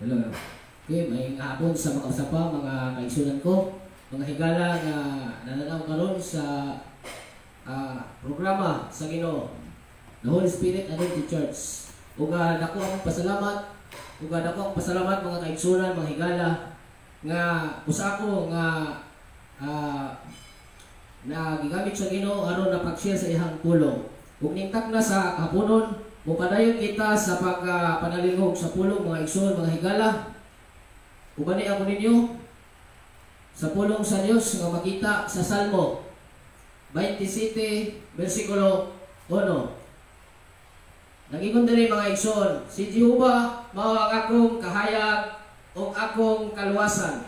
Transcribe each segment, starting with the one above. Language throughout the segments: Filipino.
Hello. Okay, may hapon sa mga usapa, mga kaigsunan ko, mga higala nga nananaw karon sa programa sa Ginoo, the Holy Spirit Identity Church. Uga dako ang pasalamat, mga kaigsunan, mga higala nga usa ko nga na gigamit sa Ginoo aron na pag-share sa ihang pulong. Ug ningtak na sa kahaponon, mupadayon kita sa pagpanalingog sa pulong, mga igsoon, mga higala. Ubani ako ninyo sa pulong sa Dios nga makita sa Salmo 27 bersikulo 1. Nagingon diri, mga igsoon, si Jehova mao ang akong kahayag o akong kaluwasan.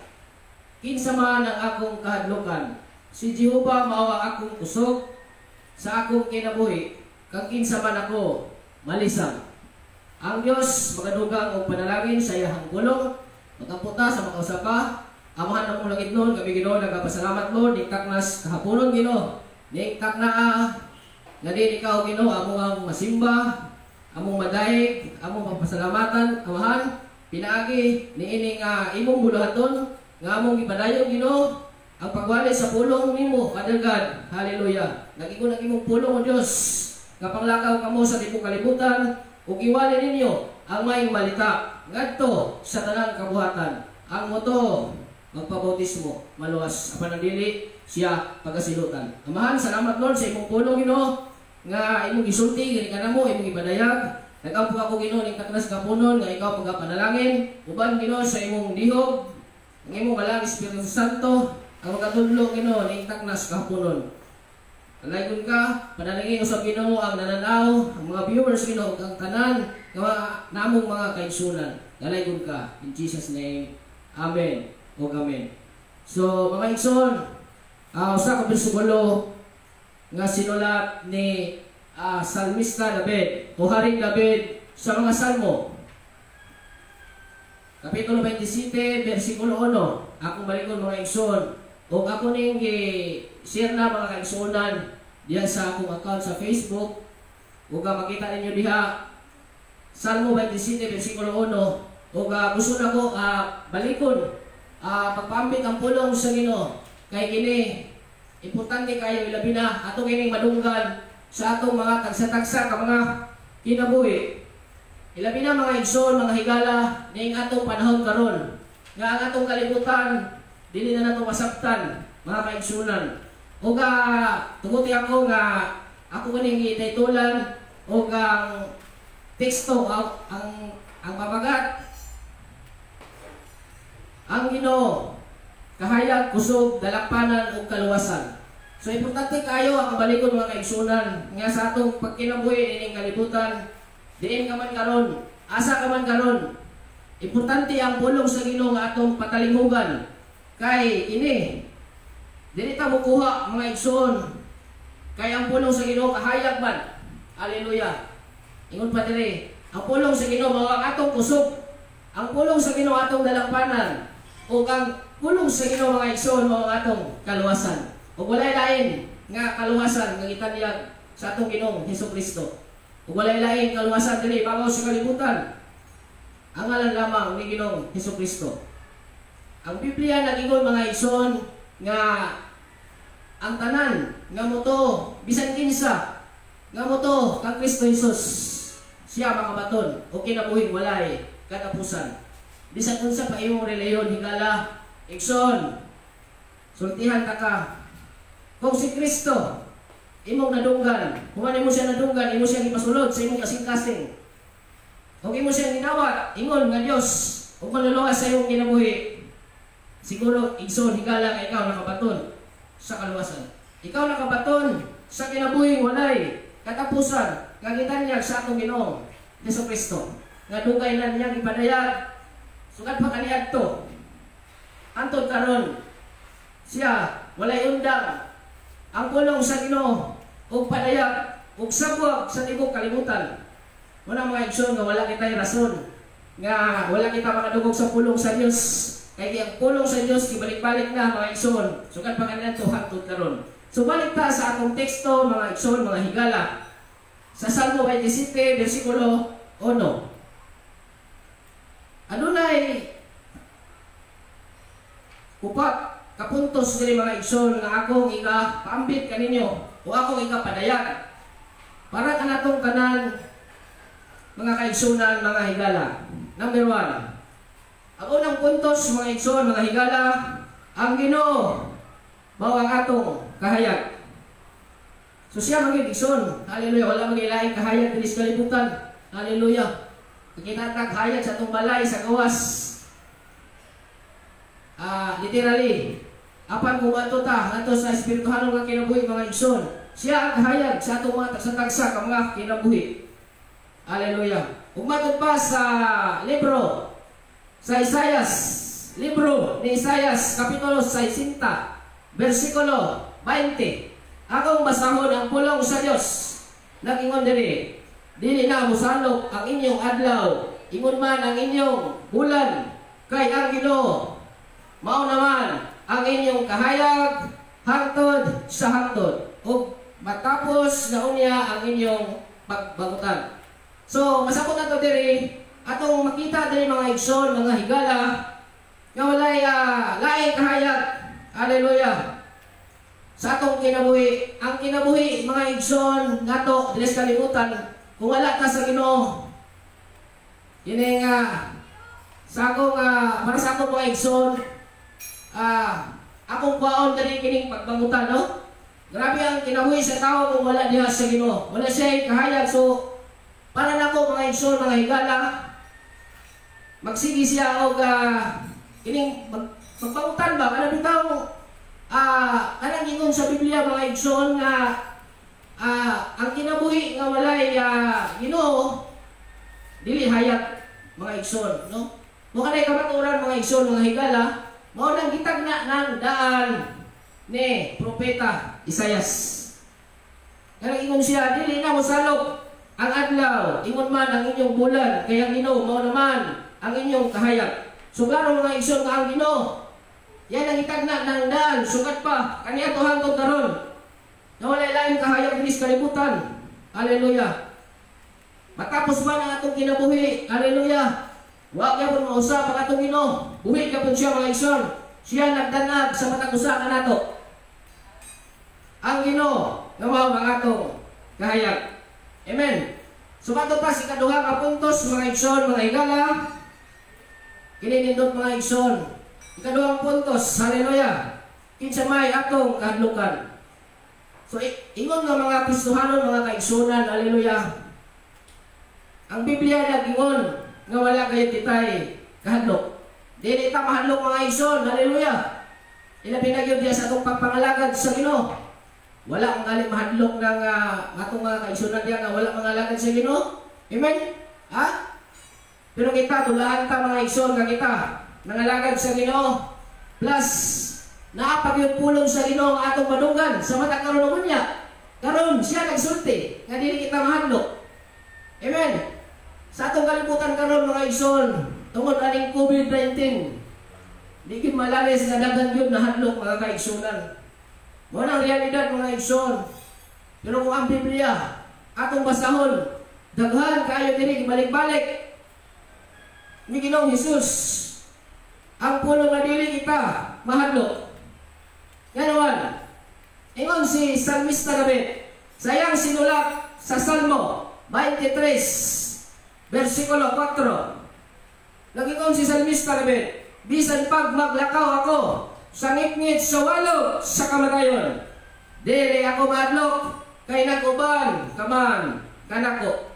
Kinsa man ang akong kahadlukan. Si Jehova mao ang akong kusog sa akong kinabuhi, kag kinsa man ako malisang. Ang Dios magadugang og panalangin sa iyang pulong. Magkaputa sa mga usapa, amahan na mong langit noon, kami Ginoo nagapasalamat Lord, niktak nas kahaponon Ginoo, niktak na nga din ikaw Ginoo, among ang masimba, among madahig, among papasalamatan, amahan, pinaagi, niining imong buluhaton, nga among ipadayon Ginoo, ang pagwali sa pulong nimo, kadagad, haleluya. Nagingon ang imong pulong o Dios, nga panglakaw kamo sa tibok kalibutan, ug iwali ninyo ang may malita ngadto sa tanang kabuhatan. Ang moto magpabautismo maluwas apan ang dili siya pagasilutan. Amahan, salamat Lord sa imong pulong Ginoo nga imong gisulti gani kanamo, imong ipadayag. Nag-ampo ako Ginoo ning taknas kapunon nga ikaw pagapanalangin uban Ginoo sa imong dihog, ang imong malang Espiritu Santo ang magatudlo Ginoo ning taknas kapunon. Alaygon ka, panalangin usab Ginoo ang nananaw, ang mga viewers Ginoo, ang tanan nga namong mga kaigsunan. Alaygon ka, in Jesus name, Amen o Amen. So mga igsoon, usa ka bersikulo nga sinulat ni Salmista David o Haring David sa mga Salmo. Kapitulo 27, bersikulo 1. Akong balikon, mga igsoon, o ako ning share na mga kaigsunan diyan sa akong account sa Facebook. Ug makita ninyo diha Salmo 27 bersikulo 1. Ug gusto na ko balikon pagpambit ang pulong sa Ginoo kay kini importante kayo, ilabi na ato kining madunggan sa atong mga tagsa-tagsa ka mga kinabuhi. Ilabi na, mga igsoon, mga higala ning atong panahon karon nga ang atong kalibutan dili na nato masabtan, mga kaigsunan. O tuguti ako nga ako ganing itaytulan o ang teksto ang pamagat ang Ginoo kahayag, kusog, dalakpanan ug kaluwasan. So importante kayo ang balikon, mga kaigsunan, nga sa atong pagkinabuhi ining kalibutan, diin ka man karon, asa ka man karon. Importante ang pulong sa Ginoo nga atong patalingugan. Kay ini dili ta mukuha, mga igsoon, kay ang pulong sa Ginoo kahayag man. Haleluya. Ingon pa diri, ang pulong sa Ginoo mao ang atong kusog, ang pulong sa Ginoo atong dalakpanan, ug ang pulong sa Ginoo, mga igsoon, mao ang atong kaluwasan. Ug walay lain nga kaluwasan nga gitanyag sa atong Ginoong Hesukristo. Ug walay lain kaluwasan dili bagaw sa kalibutan. Ang ngalan lamang ni Ginoong Hesukristo. Ang Biblia nagingon, mga igsoon, nga ang tanan nga moto bisan kinsa nga moto kang Kristo Jesus, siya makabaton o kinabuhing walay katapusan. Bisan unsa pa imong reliyon, higala, igsoon, sultihan ta ka. Kung si Kristo imong nadunggan, kung ano mo siya nadunggan, imo siya ipasulod sa imong kasing-kasing. Kung imo siya ginawa, ingon nga Dios ug manluluwas sa imong kinabuhi, siguro igsoon, higala nga ikaw nakabaton sa kaluwasan. Ikaw nakabaton sa kinabuhing walay katapusan nga gitanyag sa atong Ginoong Hesukristo. Nga dugay na niyang ipadayag sugad pa kaniadto. Antod karon siya walay undang ang pulong sa Ginoo ug padayag ug sabwag sa tibok kalibutan. Muna, mga igsoon, nga wala kitay rason nga wala kita makadugog sa pulong sa Dios. Kaya ang pulong sa Diyos, ibalik-balik na, mga igsoon. Sugad pa kanina ito, hangtod karon. So balik ta sa atong teksto, mga igsoon, mga higala. Sa Salmo 27, bersikulo 1. adunay upat kapuntos diri mga igsoon nga akong paambit kaninyo o akong padayag para kanatong kanan mga kaigsunan, mga higala. Number 1, ang unang puntos mga igsoon, mga higala, ang Ginoo mao ang atong kahayag. So siya maging igsoon, hallelujah, wala magilaing kahayag diri sa kalibutan, hallelujah. Kinatag hayag sa atong balay sa gawas, literally apan kung ato ta nato sa espirituhanong nga kinabuhi mga igsoon, siya ang kahayag sa atong mga tagsa-tagsa ka mga kinabuhi, hallelujah. Kung matod pa sa libro sa Isaias, libro ni Isaias kapitulo 60 versikulo 20, akong basahon ang pulong sa Dios nagingon diri, dili na mosalok ang inyong adlaw, ingon man ang inyong bulan, kay ang Ginoo mao naman ang inyong kahayag hangtod sa hangtod, ug matapos na unya ang inyong pagbangutan. So masakot na to diri atong makita diri mga igsoon, mga higala, nga walay laing kahayag, hallelujah, sa atong kinabuhi. Ang kinabuhi mga igsoon nato dili sa kalibutan, kung wala ta sa Ginoo, ini nga sa akong para sa akong mga igsoon, akong kwaon diri kining pagbangutan, no? Grabe ang kinabuhi sa tao kung wala diha sa Ginoo, wala siya kahayag. So para nako mga igsoon, mga higala, magsigi siya og kining magbangutan ba kana bitaw kanang ingon sa Biblia mga igsoon nga ang kinabuhi nga walay Ginoo dili hayag mga igsoon, no? Mo kanay kamaturan mga igsoon, mga higala, mao nang gitagna ng daan ni propeta Isaias. Kaya ingon siya, dili na mosalok ang adlaw, ingon man ang inyong bulan, kaya ang Ginoo mao naman ang inyong kahayag. So klaro mga igsoon nga ang Ginoo, yan ang gitagna ng daan, sugat pa kaniya to hangtod karon, na walay laing kahayag diri sa kalibutan, hallelujah. Matapos man ang atong kinabuhi, hallelujah, wa gyapon mausap ang atong Ginoo, buhi gyapon siya mga igsoon. Siya nagdanag sa matag usa kanato, ang Ginoo nga mao ang atong kahayag. Amen. So kato pa si kaduha ka puntos mga igsoon, mga higala, kini nindot mga igsoon. Ikaduhang puntos, hallelujah, kinsa may atong kahadlukan. So ingon nga mga Kristohanon, mga kaigsunan, hallelujah, ang Biblia nagingon nga wala kayo titay kahadlok. Dili ta mahadlok mga igsoon, hallelujah. Ilabi na gyud diya sa atong pagpangalagad sa Ginoo. Wala ang gali mahadlok ng atong mga kaigsunan diya nga wala mangalagad sa Ginoo. Amen? Ha? Pero kita tulahan ta mga igsoon nga kita nangalagad sa Ginoo, plus naapag yung pulong sa Ginoo ang atong madunggan sa matag karon niya. Karon siya nagsulti nga dili kita mahadlok. Amen. Sa atong kalibutan karon mga igsoon, tungod aning COVID-19, di gid malalis nga daghan gyud nahadlok mga kaigsunan. Mao ang realidad mga igsoon. Pero kung ang Biblia atong basahon, daghan kaayo diri balik-balik ni Ginoong Hesus ang pulong nga dili kita mahadlok. Ganoon, ingon si Salmista David, sayang sinulat sa Salmo 23 versikulo 4. Nagingon si Salmista David, bisan pag maglakaw ako sa ngit-ngit sa walog sa kamatayon, dili ako mahadlok, kay nag-uban kaman kanako.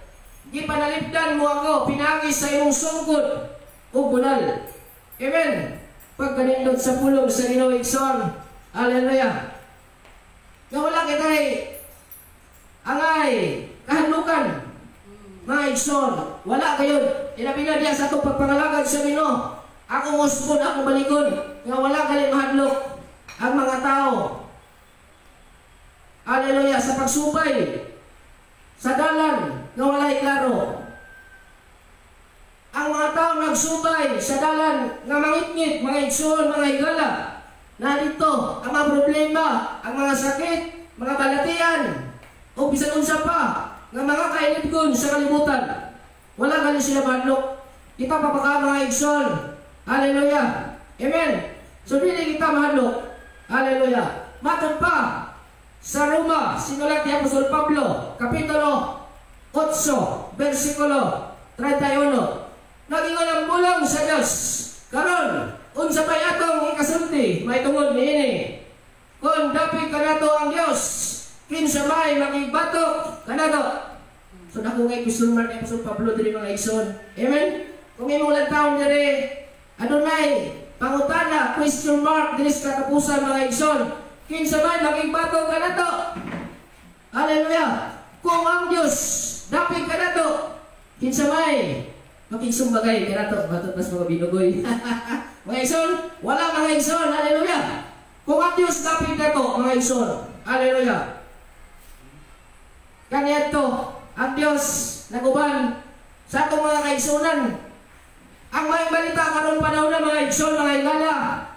Gipanalipdan mo ako pinangis sa imong sungkod ug bunal. Amen. Pag kanindot sa pulong sa Ginoo igsoon, hallelujah, nga wala kitay angay kahadlukan mga igsoon, wala kayo. Ilabi na diya sa itong pagpangalagad sa Ginoo. Ako muspon, ako balikon, nga wala gali mahadlok ang mga tao, hallelujah, sa pagsupay sa dalan nga walay klaro. Ang mga tao nagsubay sa dalan nga mangitngit, mga igsoon, mga higala, na dito ang mga problema, ang mga sakit, mga balatian, o bisan unsa pa nga mga kailibgon sa kalibutan, wala gali sila mahadlok. Kita papaka mga igsoon. Hallelujah. Amen. So dili kita mahadlok. Hallelujah. Matod pa sa Roma, sinulat ni Apostol Pablo, Kapitulo 8, versikulo 31. Nagingon ang bulong sa Dios. Karon, unsa pay atong ikasulti, may tungod niini. Kung dapit kanato ang Dios, kinsa may makigbatok kanato. So dako kay Apostol ni Apostol Pablo diri mga igsoon. Amen. Kung imong lantawon diri, adunay pangutana, question mark diri sa katapusan mga igsoon. Kinsa may makigbatok kanato. Hallelujah. Kung ang Dios dapit kanato, kinsa may makigsumbagay kanato. Batot mas mga binugoy. Mga igsoon, wala mga igsoon. Hallelujah. Kung ang Dios dapit nato mga igsoon. Hallelujah. Kaniadto ang Dios naguban sa atong mga kaigsunan. Ang may balita karon panahon na mga igsoon, mga igala,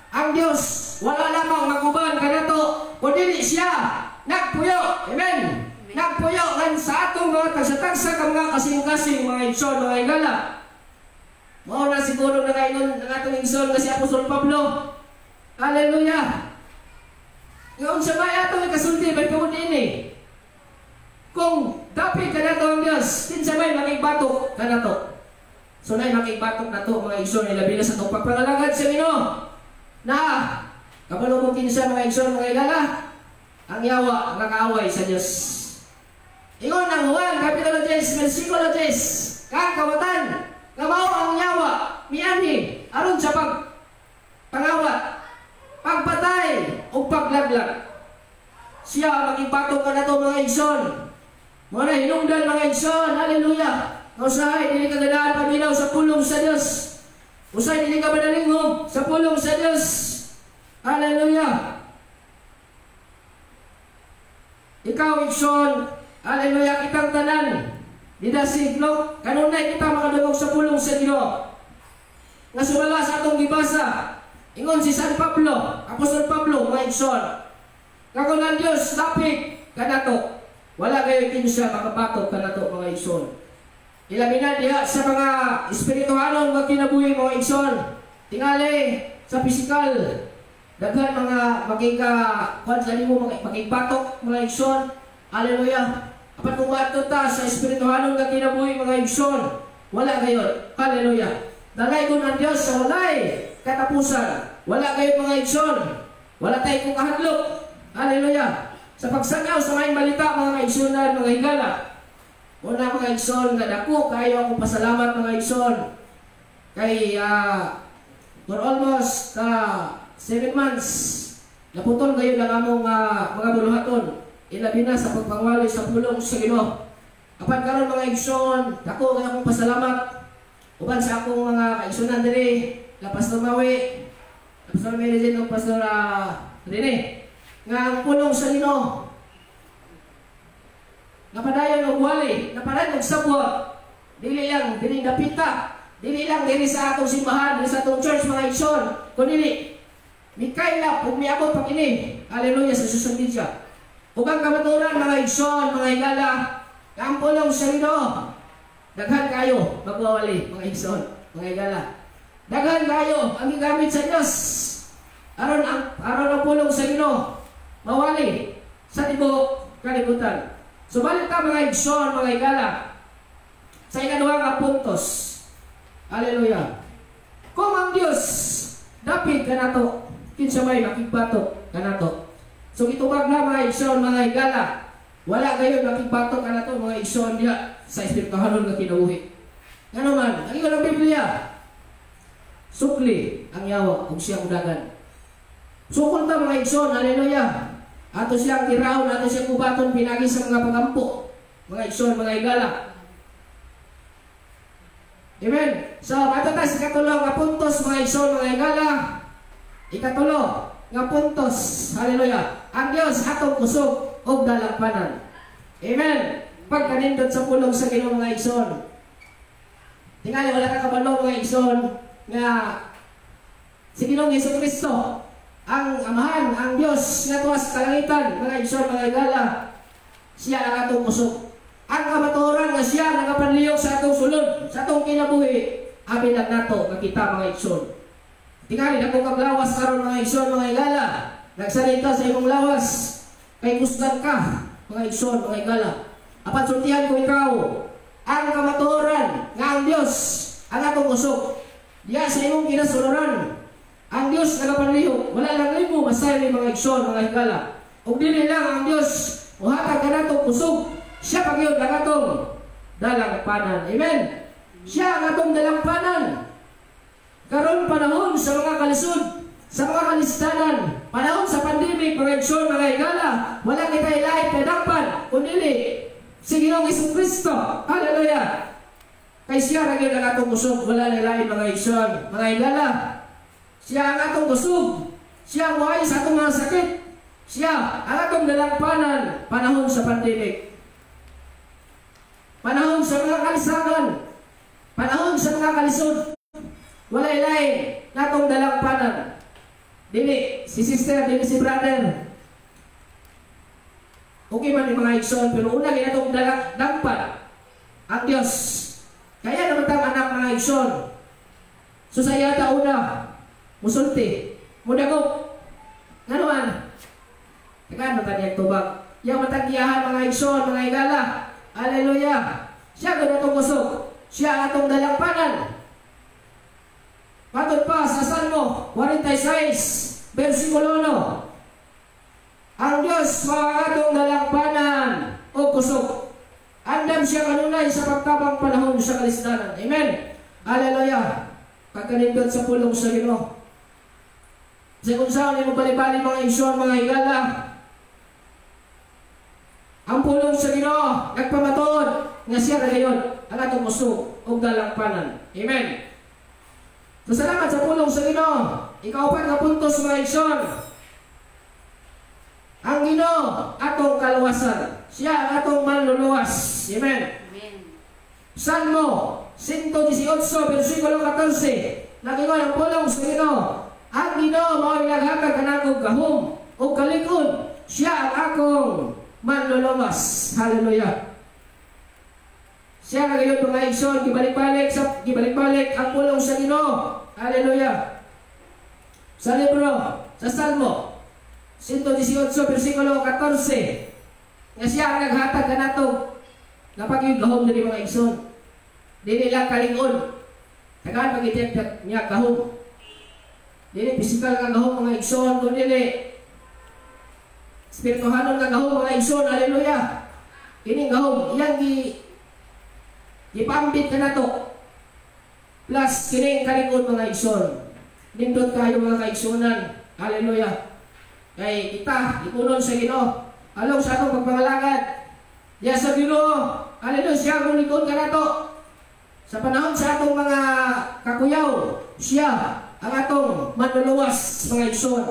ang Dios wala lamang maguban kanato kundi siya nagpuyo. Amen. Nagpuyo kan sa atong mga tagsa-tagsa ka mga kasing-kasing mga igsoon, mga igala. Mao na siguro nakaingon ng atong igsoon nga si Apostol Pablo. Hallelujah. Ngayon sa may atong ikasulti may tungod ini. Kung dapit kanato ang Dios, kinsa may makigbatok kanato. So nay makigbatok nato mga igsoon, ilabi na sa itong pagpangalagad sa Ginoo. Na kabalo mo kinsa mga igsoon, mga igala, ang yawa nakaaway sa Dios. Ingon ang Juan Kapitulo 10 versikulo 10, kang kawatan nga mao ang yawa mianhi aron sa pangawat, pagpatay o paglaglag. Siya makigbatok kanato mga igsoon. Mo na hinungdan mga igsoon. Hallelujah. Usahay dili ka gadaan paminaw sa pulong sa Dios. Usahay dili ka manalinghog sa pulong sa Dios. Hallelujah. Ikaw igsoon, hallelujah, kitang tanan dida siglo kanunay kita makadungog sa pulong sa Ginoo. Nga sumala sa atong gibasa, ingon si San Pablo, Apostol Pablo, mga igsoon, kung ang Dios dapit kanato, wala kayo kinsa makabatok kanato mga igsoon. Ilabi na diha sa mga espirituhanon nga kinabuhi mga igsoon. Tingali sa pisikal, daghan mga magika kwan sa limo makigbatok mga igsoon. Hallelujah. Apat kung bato ta sa espirituhanon nga kinabuhi mga igsoon, wala kayo. Hallelujah. Dalay ko ng Diyos sa walay katapusan. Wala kayo mga igsoon. Wala tayo kong kahadlok. Hallelujah. Sa pagsagaw sa may balita mga igsunan, mga higala. Una mga igsoon, nga dako kayo akong pasalamat mga igsoon. Kay for almost 7 months, naputol kayo ng among mga buluhaton. Ilabi na sa pagpangwali sa pulong sa Ginoo. Apan karon mga igsoon, dako kayo akong pasalamat. Uban sa akong mga kaigsunan diri, la Pastor Mawi, Pastor Merizin o Pastor Rene, nga ang pulong sa Ginoo. Napadayon og wali, napadayon og sabot. Dili lang dili dapita, dili lang diri sa atong simbahan, diri sa atong church mga igsoon, kundi mikaila ug miabot pa kini. Hallelujah sa social media. Ug ang kamaturan mga igsoon, mga higala, ang pulong sa Ginoo. Daghan kayo magwawali mga igsoon, mga higala. Daghan kayo ang gigamit sa Dios. Aron ang pulong sa Ginoo mawali sa tibuok kalibutan. So balik ka mga igsoon, mga higala, sa ikaduhang nga puntos. Hallelujah. Kung ang Dios dapit kanato, kinsa may makigbatok kanato. So itubag na mga igsoon, mga higala, wala kayo makigbatok kanato mga igsoon diya sa espirituhanon nga kinabuhi. Ngano man, ang ingon ng Biblia, sukli ang yawa ug siyang udagan. Sukol ta mga igsoon, hallelujah. Ato siyang tiraon, ato siyang kubaton, pinagi sa mga pagampo. Mga igsoon, mga higala. Amen. So, matata sa ikatulong nga puntos, mga igsoon, mga higala. Ikatulong nga puntos, hallelujah. Ang Dios atong kusog o dalampanan. Amen. Pagkanindot sa pulong sa Ginoo mga igsoon. Tingali wala ka kabalo mga igsoon nga si Ginoong Jesucristo ang Amahan, ang Diyos nga tuwa sa kalangitan, mga igsoon, mga higala, siya ang atong kusog. Ang kamatuoran nga siya nagapanliyok sa atong sulod, sa atong kinabuhi, abi lang nato nga kita mga igsoon. Tingali ako kaglawas karon mga igsoon, mga igala. Nagsalita sa imong lawas kay kusgan ka mga igsoon, mga igala. Apan sultihan ko ikaw ang kamatuoran nga ang Dios ang atong usok. Diya sa imong kinasunuran ang Dios nagapanlihok, wala lang limo masay ni mga igsoon, mga igala. Ug dili lang ang Dios muhatag kanatong usok, siya pagyud ang atong dalangpanan. Amen. Siya ang atong dalangpanan. Karon panahon sa mga kalisod, sa mga kalistanan, panahon sa pandemic, mga igsoon, mga igala, wala kita ilahit na dakpan, kundi si Ginoong Jesucristo. Hallelujah. Kay siya rin ang atong usog, wala na ilahit mga igsoon, mga igala. Siya ang atong usog, siya ang buhay sa atong mga sakit, siya ang atong dalangpanan, panahon sa pandemic. Panahon sa mga kalisagan, panahon sa mga kalisod, wala ilahin natong dalangpanan. Dili si sister, dili si brother. Okay man yung mga igsoon, pero una ginatong dalangpan ang Diyos. Kaya naman tang anak mga igsoon. So sa yata una, musulti, mudagok, nga naman, tagaan naman yung tubag. Yung matagyahan mga igsoon, mga igala. Hallelujah. Siya gano'n itong usok. Siya atong dalangpanan. Patod pa sa Salmo 46, versikulo 1. Ang Diyos mga atong dalangpanan o kusok. Andam siya kanunay sa pagtabang panahon sa kalisdanan. Amen. Hallelujah. Pagkalindot sa pulong sa Ginoo. Sa kung saan yung bali-bali mga igsoon, mga igala. Ang pulong sa Ginoo nagpamatuod nga siya na gayon ang atong usok o dalangpanan. Amen. So salamat sa pulong sa Ginoo. Ikaw pa nga puntos mga igsoon. Ang Ginoo atong kaluwasan. Siya ang atong manluluwas. Amen. Amen. Salmo 118, versikulo 14. Nagingon ang pulong sa Ginoo. Ang Ginoo mao naghatag kanako gahom o kalikod. Siya ang akong manluluwas. Hallelujah. Siya nga gayon mga igsoon, gibalik-balik ang pulong sa Ginoo. Hallelujah. Sa libro, sa Salmo 118, versikulo 14. Nga siya ang naghatag kanatong napag-yung gahom na mga igsoon. Dili lang kalingon. Tagaan pag-itiyag niya gahom. Dili physical nga gahom mga igsoon, kundi dili spirituhanon nga gahom mga igsoon. Hallelujah. Kining gahom, iyang ipambit ka na to. Plus, kining kalingon mga igsoon. Nindot kayo mga kaigsunan. Hallelujah. Kay kita, ipunon sa Ginoo. Along sa atong pagpangalagad. Diya sa Ginoo. Hallelujah. Siya kung likod ka na to. Sa panahon sa atong mga kakuyaw, siya ang atong manluluwas mga igsoon.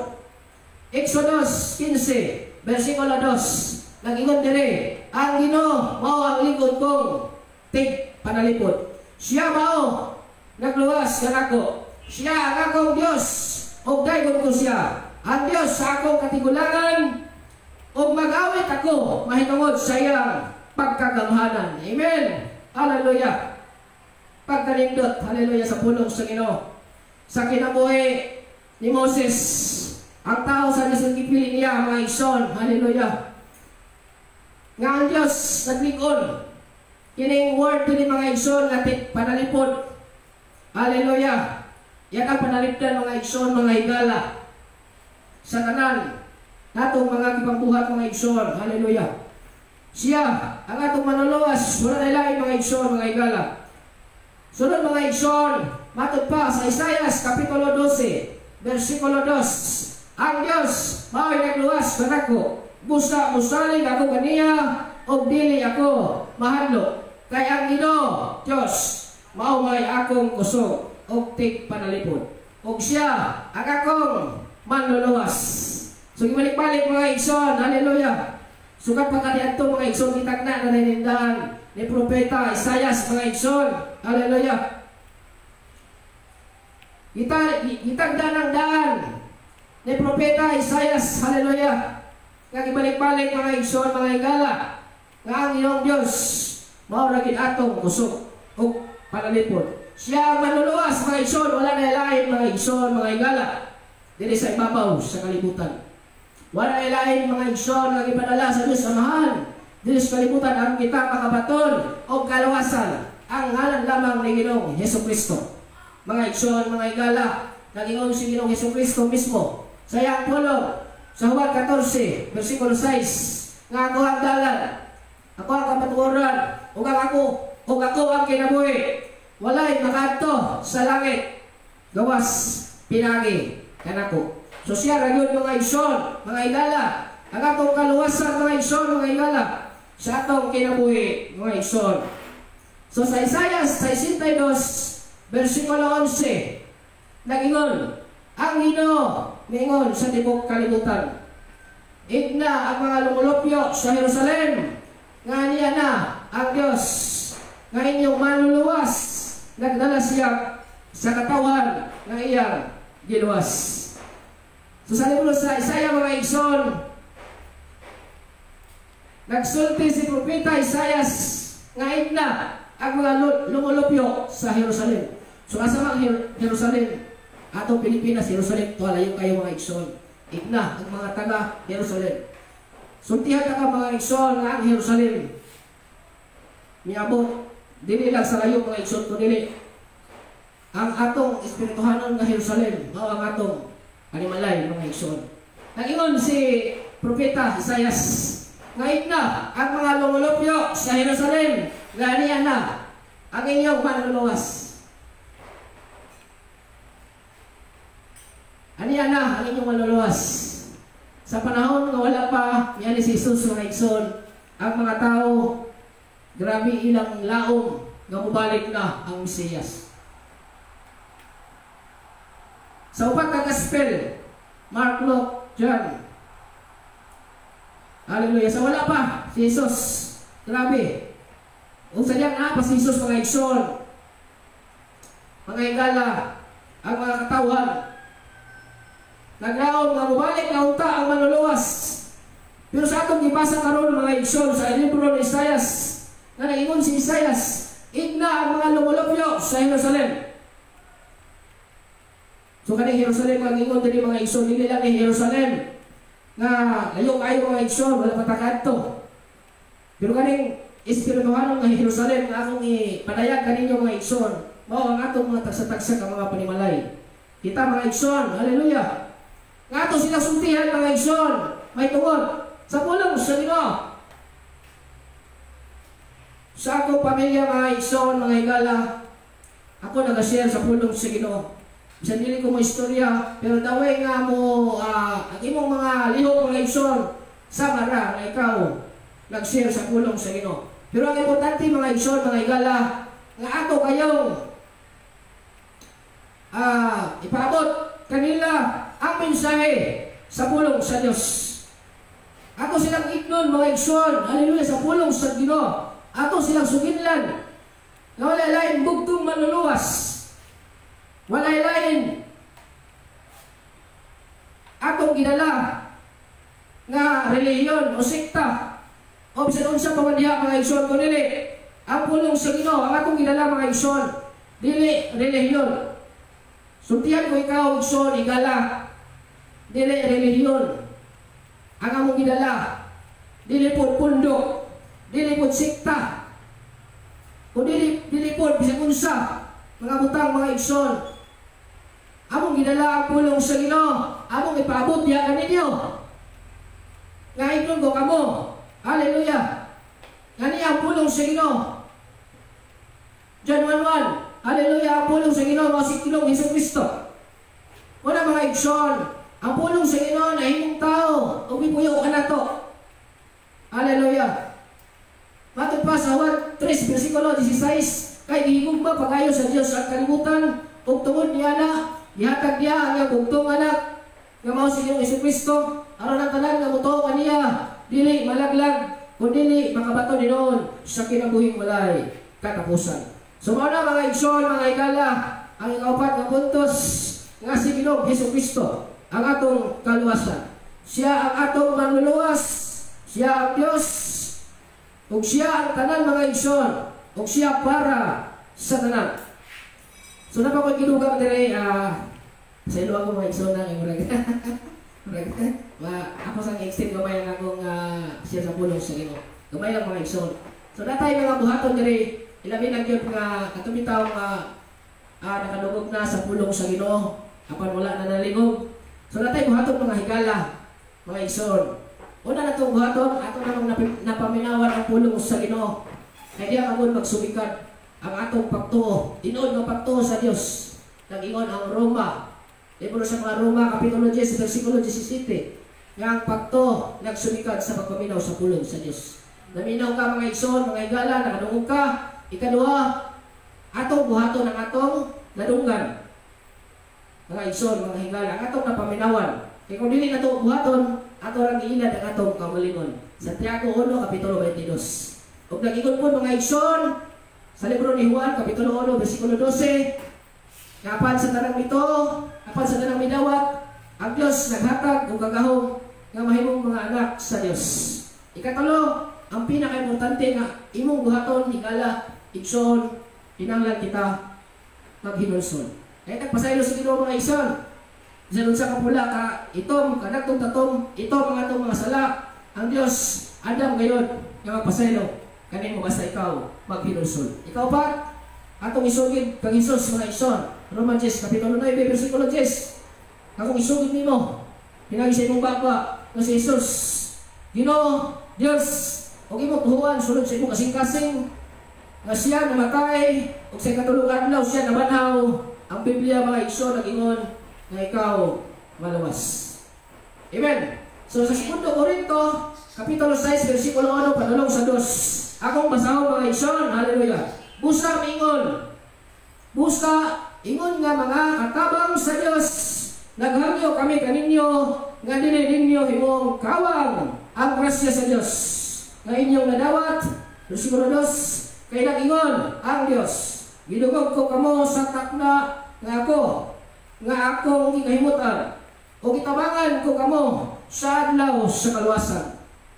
Exodus 15, versikulo 2. Nag-ingon dire, ang Ginoo mao ang likod kong tig panalipod. Siya mao nagluwas kanako. Siya ang akong Dios ug daygon ko siya. Ang Dios sa akong katigulangan ug mag-awit ako mahitungod sa iyang pagkagamhanan. Amen. Hallelujah. Pagkalindot, hallelujah, sa pulong sa Ginoo. Sa kinabuhi ni Moses, ang tao sa nasagipili niya mga igsoon. Hallelujah. Nga ang Dios naglikon kining word din mga igsoon natin panalipod. Hallelujah. Yan ang panalipdan mga igsoon, mga higala. Sa kanan, natong mga kipambuhat mga igsoon. Hallelujah. Siya, ang atong manuluwas, wala na ilahin mga igsoon, mga higala. Sunod mga igsoon, matod pa sa Isaias, kapitulo 12, versikulo 2. Ang Diyos, mao'y nagluwas kanako. Busa musalig ako kaniya, o dili ako mahadlo. Kaya ang Ginoo, Diyos, mao may akong kusog og tig panalipod. Og siya ang akong manluluwas. So gibalik-balik mga igsoon, hallelujah. Sukat pa kaniadto mga igsoon kitagna na nanindahan ni propeta Isaias mga igsoon, hallelujah. Itagda ng daan ni propeta Isaias, hallelujah. Nga gibalik-balik mga igsoon, mga higala, nga ang iyong Diyos mao ra gid atong kusog ug panalipod. Siya ang manluluwas, mga igsoon, wala na ilahin, mga igsoon, mga igala. Dili sa ibabaw, sa kalibutan. Wala na ilahin, mga igsoon, nga ipadala sa Diyos Amahan. Dili sa kalibutan, ang kita makabaton o kalawasan, ang ngalan lamang ni Ginoong Hesukristo. Mga igsoon, mga igala, nagingon si Ginoong Hesukristo mismo. Sa iyang pulong, sa Juan 14, versikulo 6, nga ako ang dalan, ako ang kapatuoran, ug ako ang kinabuhi. Walay makadto sa langit, gawas pinagi kanako. So siya ragyod mga igsoon, mga igala, ang atong kaluwasan mga igsoon, mga igala, sa atong kinabuhi mga igsoon. So sa Isaias 62, versikulo 11, nagingon, ang Ginoo ningon sa tibok kalibutan, igna ang mga lumulupyo sa Jerusalem, nga niya na ang Diyos, nga inyong manluluwas, nagdala siya sa katawan ng iyang giluwas. So sa libro sa Isaiah, mga igsoon, nagsulti si Propeta Isaias nga igna ang mga lumulupyo sa Jerusalem. So nasa mga Jerusalem, atong Pilipinas, Jerusalem, tuwalayo kayo mga igsoon. Igna ang mga taga Jerusalem. Sultihan ka mga igsoon nga ang Jerusalem. Miabot, dili lang sa layo mga igsoon, kundi ang atong espirituhanon nga Jerusalem, mao ang atong animalay mga igsoon. Nagingon si Propeta Isaias, nga igna ang mga lumulupyo sa Jerusalem, nga niya na ang inyong manluluwas. Aniya na ang inyong manluluwas. Sa panahon nga wala pa niya ni si Jesus mga igsoon, ang mga tao grabe ilang laom nga mubalik na ang Mesiyas. Sa upat ka gospel, Mark, Luke, John. Hallelujah. Sa wala pa si Jesus, grabe. Kung sadya na pa si Jesus mga igsoon, mga igala, ang mga katawan, naglaom nga mubalik na unta ang manluluwas. Pero sa atong gibasa karon mga igsoon sa libro ni Isaias, na naingon si Isaias, igna ang mga lumulupyo sa Jerusalem. So kaning Jerusalem ang ingon diri mga igsoon, dili lang ni Jerusalem nga layo kayo mga igsoon, wala patakadto. Pero kaning espirituhanon nga Jerusalem nga akong ipadayag kaninyo mga igsoon, mao ang atong mga tagsa-tagsa ka mga panimalay. Kita mga igsoon, hallelujah. Nga ato silang sultihan mga igsoon, may tungod sa pulong sa Ginoo. Sa akong pamilya mga igsoon, mga igala, ako nag-share sa pulong sa Ginoo. Bisan dili ko mo istorya, pero daway nga mo ang imong mga lihok mga igsoon, sama ra nga ikaw nag-share sa pulong sa Ginoo. Pero ang importante mga igsoon, mga igala, nga ato kayong ipaabot kanila ang mensahe sa pulong sa Dios. Ato silang ignon mga igsoon, hallelujah, sa pulong sa Ginoo. Ato silang suginlan na wala lain bugtong manluluwas. Wala lain atong ginala nga relihiyon o sekta o bisan unsa pa man diha mga igsoon, kundi ang pulong sa Ginoo ang atong ginala mga igsoon, dili relihiyon. Sultihan ko ikaw igsoon, igala, dili relihiyon ang among ginala, dili po pundok, dili po sekta, o dili po bisan unsa mga butang mga igsoon. Among ginala ang pulong sa Ginoo, among ipaabot diha kaninyo. Nga ignon ko kamo, hallelujah. Ngani ang pulong sa Ginoo. John 1:1, hallelujah, ang pulong sa Ginoo mao si Ginoong Hesukristo. Wala mga igsoon, ang pulong sa Ginoo na himong tao, ug ipuyo ka nato. Hallelujah. Matod pa sa Juan 3 versikulo 16, kay gihigugma pagayo sa Dios ang kalibutan ug tungod niya na ihatag niya ang iyang bugtong anak nga mao si Ginoong Hesukristo aron ang tanan nga motuo kaniya dili malaglag kundi makabato dinon sa kinabuhing walay katapusan. So mao na mga igsoon, mga igala, ang ikaupat nga puntos nga si Ginoong Hesukristo ang atong kaluwasan. Siya ang atong manluluwas, siya ang Dios, ug siya ang tanan mga igsoon, ug siya para sa tanan. So na pa ko gidugang dire sa ilo ako mga igsoon na murag. Ako sang extend gamay ang akong siya sa pulong sa Ginoo. Gamay lang mga igsoon. So natay mga buhaton dire ilabi na gyud nga katubitaw nga nakadugog na sa pulong sa Ginoo apan wala na naligog. So natay buhaton mga higala mga igsoon. Una na itong buhaton ato namang napaminawan ang pulong sa Ginoo. Kaya diya magud magsumikad ang atong pagtuo. Tinuod nga pagtuo sa Dios. Nag-ingon ang Roma. Libro sa mga Roma, Kapitulo 10, versikulo 17. Nga ang pagtuo nagsumikad sa pagpaminaw sa pulong sa Dios. Naminaw ka mga igsoon, mga higala, nakadungog ka. Ikaduha, atong buhaton ang atong nadunggan. Mga igsoon, mga higala, ang atong napaminawan. Kaya kung dili na ito buhaton, ato lang iilad ang atong kamalingon. Santiago 1, Kapitulo 22. Kung nag-ingon po mga igsoon, sa libro ni Juan, Kapitulo 1, versikulo 12, kapan sa tanang mito, kapan sa tanang midawat, ang Diyos naghatag o kagahong nga mahimong mga anak sa Diyos. Ikatulo, ang pinaka-importante nga imong buhaton, higala, igsoon, pinanglan kita maghinulson. Kaya nagpasaylo sa Ginoo mga igsoon. Sa sa kapula ka, itom, kanagtong tatong, itom mga itong mga sala, ang Diyos, Adam ngayon, nga magpasaylo. Kanin mo basta ikaw maghinulson. Ikaw pa, atong isugid kang Hesus mga igsoon. Romans 10, Kapitulo 9, versikulo 10. Akong isugid nimo, pinagi sa imong baba nga si Hesus. Ginoo, Dios, og imong tuhuan sulod sa imong kasing-kasing nga siya namatay ug sa katulugan adlaw siya nabanhaw. Ang Biblia mga igsoon nag-ingon nga ikaw malawas. Amen. So sa 2 Korinto, Kapitulo 6, versikulo 1, padulong sa 2. Akong basahon mga igsoon, hallelujah. Busa ingon. Busa ingon nga mga katabang sa Dios. Naghangyo kami kaninyo nga dili ninyo himong kawang ang grasya sa Dios. Nga inyong nadawat, versikulo 2, kay nag-ingon ang Dios. Gidugog ko kamo sa takna nga akong gikahimutan. O gitabangan ko kamo sa adlaw sa kaluwasan.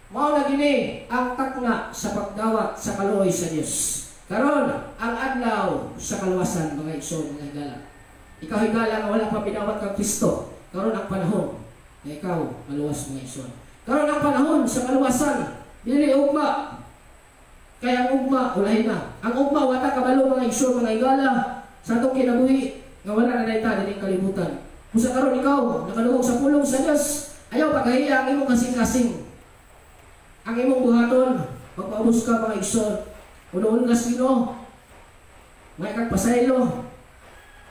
Mao na gini ang takna sa pagdawat sa kaluoy sa Dios. Karon ang adlaw sa kaluwasan mga igsoon mga higala. Ikaw higala nga wala pa pinawat kang Kristo. Karon ang panahon na ikaw maluwas mga igsoon. Karon ang panahon sa kaluwasan dili ugma. Kaya ang ugma ulahin na. Ang ugma wata kabalo mga igsoon mga higala sa atong kinabuhi nga wala na dayta dining kalibutan. Kung karon ikaw nakalugog sa pulong sa Dios, ayaw pagkahiya ang imong kasing-kasing. Ang imong buhaton, magpaubos ka mga igsoon. Unoon ka sa Ginoo. May kagpasaylo.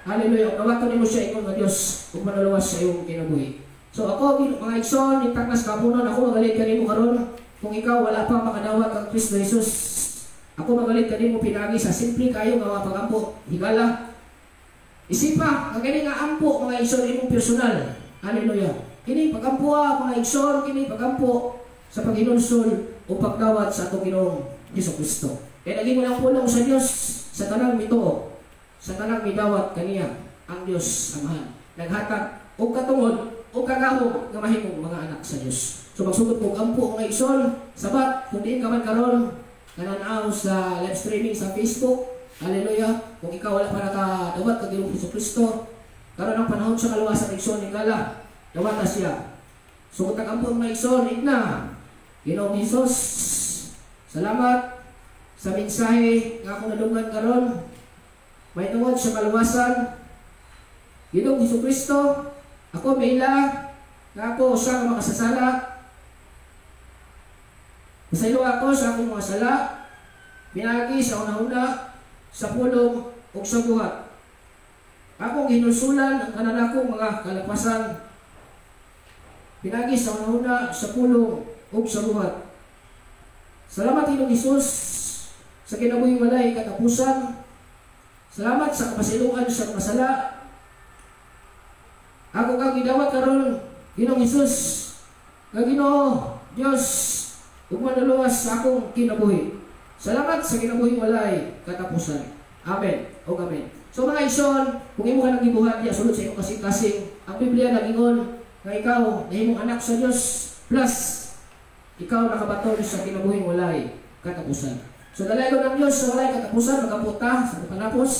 Hallelujah. Nawaton nimo siya ikong nga Dios ug manaluwas sa imong kinabuhi. So ako mga igsoon, itaknas kapunon ako magalit kanimo karon. Kung ikaw wala pa makadawat kang Kristo Jesus, ako magalit kanimo pinagi sa simple kayo nga pagampo. Higala. Isipa, ang kini nga ampo mga igsoon imong personal. Hallelujah. Kini pagampo mga igsoon, kini pagampo sa paghinulsol o pagdawat sa atong Ginoong Jesucristo. Kaya naging walang pulong sa Dios sa tanang mito, sa tanang midawat kaniya ang Dios Amahan. Naghatag o katungod o kagahom nga mahimong mga anak sa Dios. So magsugod ko ampo mga igsoon, sabat kung diin ka man karon nananaw sa live streaming sa Facebook. Hallelujah. Kung ikaw wala pa nakadawat kag Ginoong Jesucristo, karon ang panahon sa kaluwasan igsoon higala, dawat na siya. So kung tagampo mga igsoon, igna Ginoong Hesus, salamat sa mensahe nga akong nadunggan karon. May tungod sa kaluwasan. Ginoong Jesucristo, ako maila nga ako sa makasasala. Masaylo ako sa akong mga sala, pinagi sa una-una, sa pulong o sa buhat. Akong hinulsulan ang kananakong mga kalapasan, pinagi sa una-una, sa pulong o sa buhat. Salamat Ginoong Hesus sa kinabuhing walay katapusan. Salamat sa kapasilungan sa mga sala. Ako kang gidawat karon Ginoong Hesus, nga Ginoo Dios, ug manaluwas sa akong kinabuhi. Salamat sa kinabuhing walay katapusan. Amen. O amen. So mga igsoon, kung imo ka naggibuhat diya sulod sa imong kasing-kasing, ang Biblia nag-ingon nga ikaw nahimong anak sa Dios plus ikaw nakabaton sa kinabuhing walay katapusan. So dalagon ng Dios sa walay katapusan, magaputa sa panapos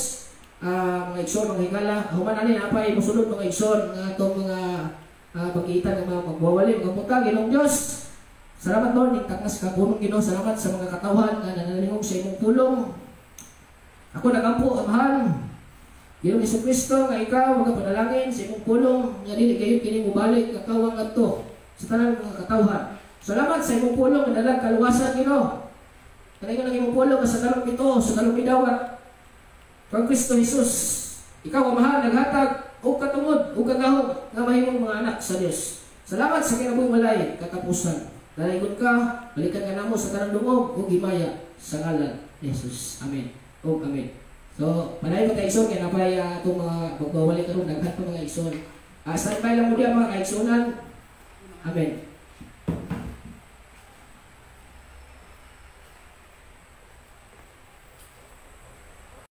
mga igsoon, mga higala, human ani napay mosulod mga igsoon nga atong mga pagkiita ng mga magwawali, mga puta, Ginoong Diyos. Salamat Lord, nagtakas ka punong Ginoo, salamat sa mga katawhan na nanalingog sa imong tulong. Ako nagampo, amahan. Ginoong Jesucristo, nga ikaw, mga panalangin sa imong pulong, nga dili kayo kini mubalik, kakawang ato sa tanan mga katawhan. Salamat sa imong pulong, nga dalag kaluwasan, Ginoo. Kanay ko nang imong pulong, sa talong ito, sa talong bidawat. Kang Kristo Jesus, ikaw amahan, naghatag, o katungod, o kagahong, nga mahimong mga anak sa Diyos. Salamat sa kinabuhi walay, katapusan. Dalaygod ka, balikan ka namo sa tanang dungog, o gimaya, sa ngalan ni Jesus. Amen. O amen. So, panayon mga kaigsoon, kaya napay itong mga magbawali karon, naghat pa mga igsoon. Standby lang mo diyan mga kaigsonan. Amen.